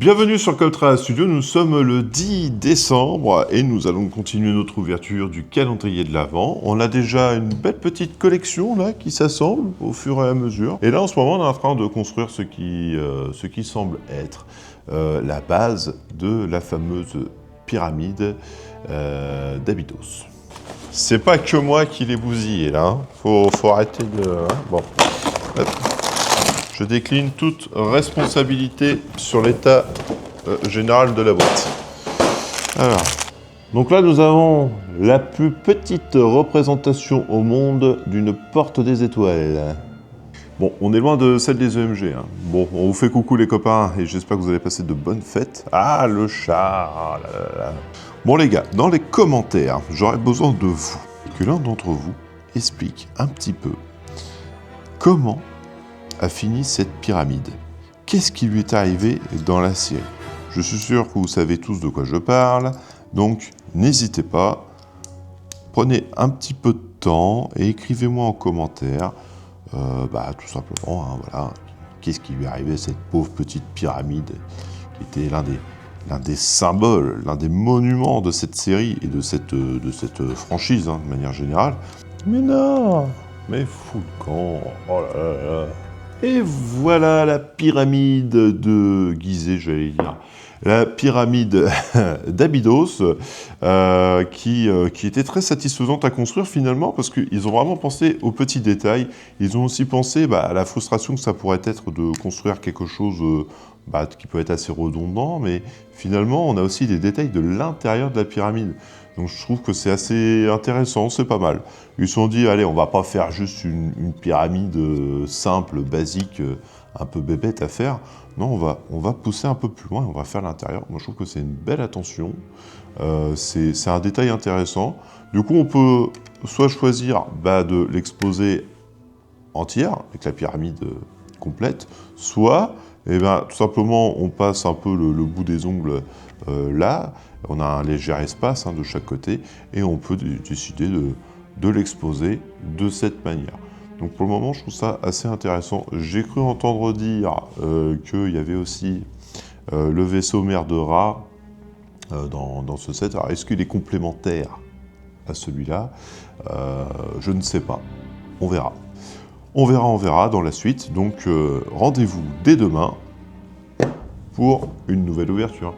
Bienvenue sur Coltra Studio, nous sommes le 10 décembre et nous allons continuer notre ouverture du calendrier de l'Avent. On a déjà une belle petite collection là qui s'assemble au fur et à mesure. Et là en ce moment on est en train de construire ce qui semble être la base de la fameuse pyramide d'Abydos. C'est pas que moi qui l'ai bousillé là, faut arrêter de... Bon. Hop. Je décline toute responsabilité sur l'état général de la boîte. Alors, donc là nous avons la plus petite représentation au monde d'une porte des étoiles. Bon, on est loin de celle des EMG. Hein. Bon, on vous fait coucou les copains et j'espère que vous allez passer de bonnes fêtes. Ah, le chat, ah là là là. Bon les gars, dans les commentaires, j'aurais besoin de vous, que l'un d'entre vous explique un petit peu comment a fini cette pyramide. Qu'est-ce qui lui est arrivé dans la série? Je suis sûr que vous savez tous de quoi je parle, donc n'hésitez pas, prenez un petit peu de temps et écrivez-moi en commentaire, tout simplement, hein, voilà, qu'est-ce qui lui est arrivé à cette pauvre petite pyramide qui était l'un des symboles, l'un des monuments de cette série et de cette franchise, hein, de manière générale. Mais non, mais fou de camp, oh là là là. Et voilà la pyramide de Gizeh, j'allais dire. La pyramide d'Abydos, qui était très satisfaisante à construire finalement, parce qu'ils ont vraiment pensé aux petits détails. Ils ont aussi pensé à la frustration que ça pourrait être de construire quelque chose qui peut être assez redondant, mais finalement on a aussi des détails de l'intérieur de la pyramide. Donc je trouve que c'est assez intéressant, c'est pas mal. Ils se sont dit, allez, on va pas faire juste une pyramide simple, basique, un peu bébête à faire. Non, on va pousser un peu plus loin et on va faire l'intérieur. Moi je trouve que c'est une belle attention, c'est un détail intéressant. Du coup on peut soit choisir de l'exposer entière, avec la pyramide complète, soit tout simplement on passe un peu le bout des ongles là, on a un léger espace de chaque côté et on peut décider de l'exposer de cette manière. Donc pour le moment je trouve ça assez intéressant. J'ai cru entendre dire qu'il y avait aussi le vaisseau mère de Ra dans ce set. Alors est-ce qu'il est complémentaire à celui-là? Je ne sais pas, on verra. On verra dans la suite, donc rendez-vous dès demain pour une nouvelle ouverture.